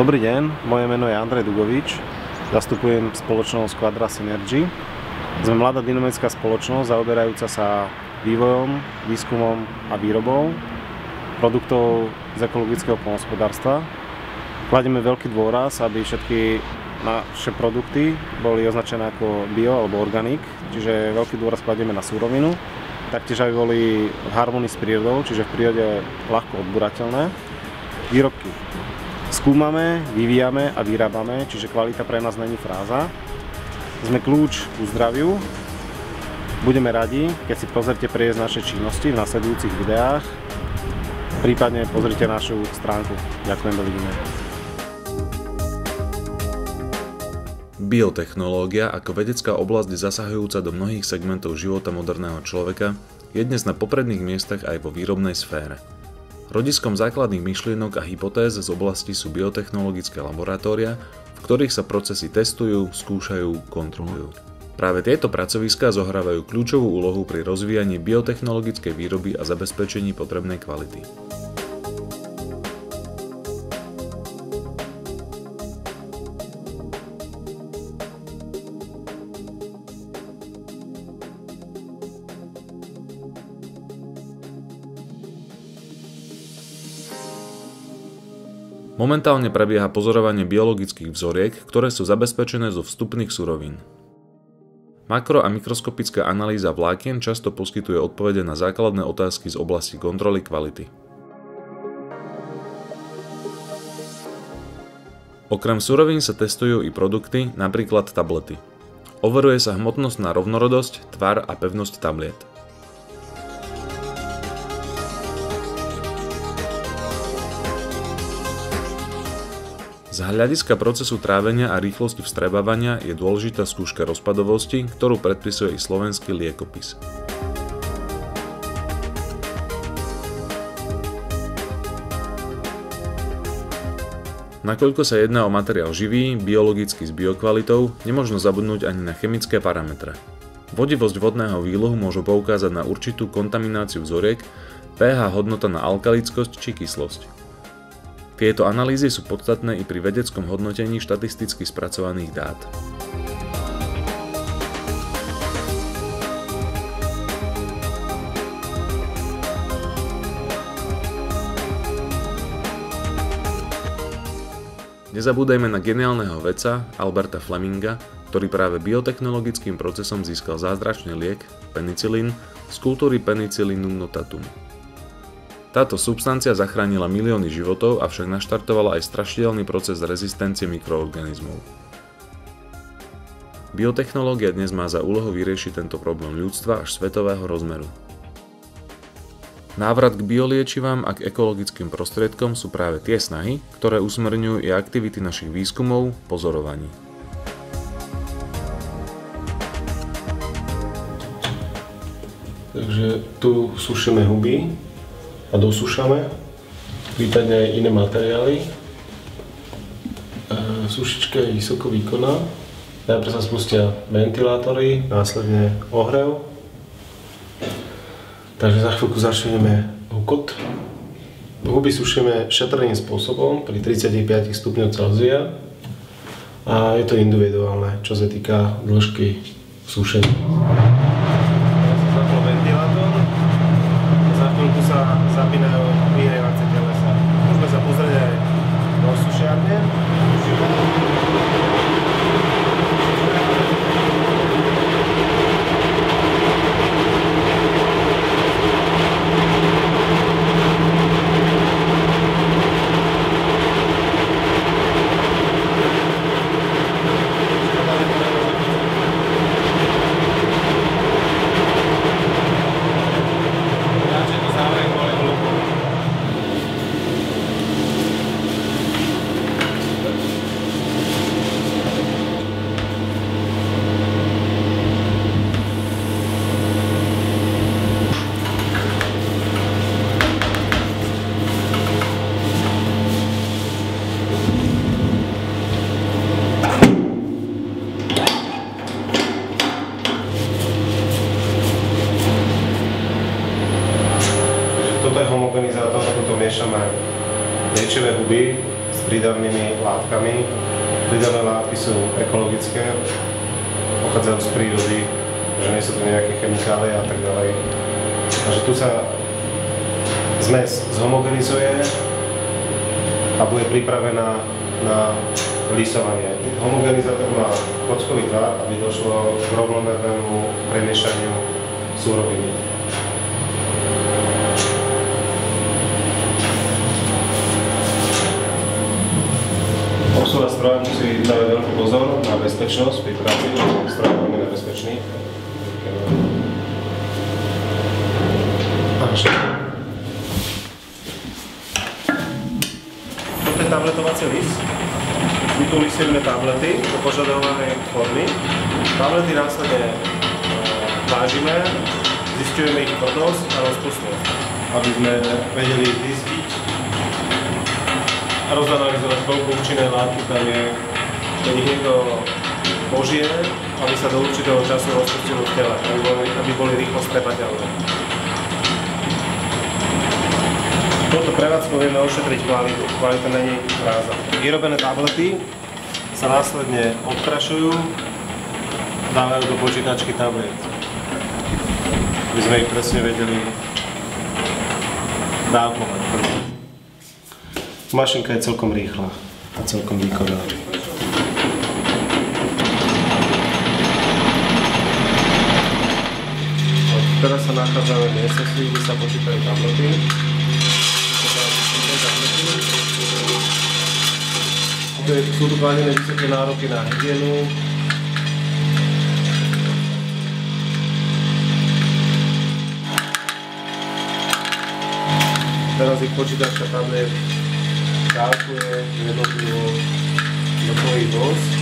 Dobrý deň, moje meno je Andrej Dugovič, zastupujem spoločnosť Quadra Synergy. Sme mladá dynamická spoločnosť zaoberajúca sa vývojom, výskumom a výrobou produktov z ekologického poľnohospodárstva. Kladieme veľký dôraz, aby všetky naše produkty boli označené ako bio alebo organic, čiže veľký dôraz kladieme na súrovinu, taktiež aby boli v harmonii s prírodou, čiže v prírode ľahko odburateľné. Výrobky skúmame, vyvíjame a vyrábame, čiže kvalita pre nás není fráza. Sme kľúč ku zdraviu. Budeme radi, keď si pozrite prejsť naše činnosti v nasledujúcich videách. Prípadne pozrite našu stránku. Ďakujem, dovidíme. Biotechnológia ako vedecká oblasť zasahujúca do mnohých segmentov života moderného človeka je dnes na popredných miestach aj vo výrobnej sfére. Rodiskom základných myšlienok a hypotéz z oblasti sú biotechnologické laboratória, v ktorých sa procesy testujú, skúšajú, kontrolujú. Práve tieto pracoviská zohrávajú kľúčovú úlohu pri rozvíjaní biotechnologickej výroby a zabezpečení potrebnej kvality. Momentálne prebieha pozorovanie biologických vzoriek, ktoré sú zabezpečené zo vstupných surovín. Makro- a mikroskopická analýza vlákien často poskytuje odpovede na základné otázky z oblasti kontroly kvality. Okrem surovín sa testujú i produkty, napríklad tablety. Overuje sa hmotnostná rovnorodosť, tvar a pevnosť tabliet. Z hľadiska procesu trávenia a rýchlosti vstrebávania je dôležitá skúška rozpadovosti, ktorú predpisuje i slovenský liekopis. Nakoľko sa jedná o materiál živý, biologicky s biokvalitou, nemožno zabudnúť ani na chemické parametre. Vodivosť vodného výlohu môže poukázať na určitú kontamináciu vzoriek, pH hodnota na alkalickosť či kyslosť. Tieto analýzy sú podstatné i pri vedeckom hodnotení štatisticky spracovaných dát. Nezabúdajme na geniálneho vedca Alberta Fleminga, ktorý práve biotechnologickým procesom získal zázračný liek, penicilín, z kultúry Penicillium notatum. Táto substancia zachránila milióny životov, avšak naštartovala aj strašidelný proces rezistencie mikroorganizmov. Biotechnológia dnes má za úlohu vyriešiť tento problém ľudstva až svetového rozmeru. Návrat k bioliečivám a k ekologickým prostriedkom sú práve tie snahy, ktoré usmerňujú i aktivity našich výskumov, pozorovaní. Takže tu sušíme huby a dosúšame, prípadne aj iné materiály. Sušička je vysoko výkonná. Najprv sa spustia ventilátory, následne ohrev. Takže za chvíľku začneme hukot. Huby sušíme šetrným spôsobom pri 35 stupňov Celzia a je to individuálne, čo sa týka dĺžky sušenia. Tu sa zapínajú vyhrievacie telesa. Môžeme sa pozrieť aj do sušiarne. homogenizátor, toto miešame liečivé huby z s prídavnými látkami. Prídavné látky sú ekologické, pochádzajú z prírody, že nie sú to nejaké chemikálie a tak ďalej. Takže tu sa zmes zhomogenizuje a bude pripravená na lisovanie. Homogenizátor má kockový tvar, aby došlo k rovnomernému premiešaniu súroviny. Obsluha stroja musí dávať veľký pozor na bezpečnosť pri práci, stroj je veľmi nebezpečný. Toto je tabletovací list. My tu listujeme tablety do požadovanej formy. Tablety následne vážime, zisťujeme ich tvrdosť a rozpustnosť, aby sme vedeli zistiť a rozanalizovať, koľko účinnej látky tam je, keď ich niekto požije, aby sa do určitého času rozpustilo v tele, aby boli rýchlo strepateľné. Touto prevádzkou vieme ošetriť kvalitu. Kvalita není fráza. Vyrobené tablety sa následne odprašujú, dávajú do počítačky tablet, aby sme ich presne vedeli dávkovať. Mašinka je celkom rýchla a celkom výkonná. Teraz sa nachádzame v miestnosti, kde sa počítajú tablety. Sú tu kladené vysoké nároky na hygienu. Teraz ich počítačka tablet dávkuje jednotlivo do svojich dosť.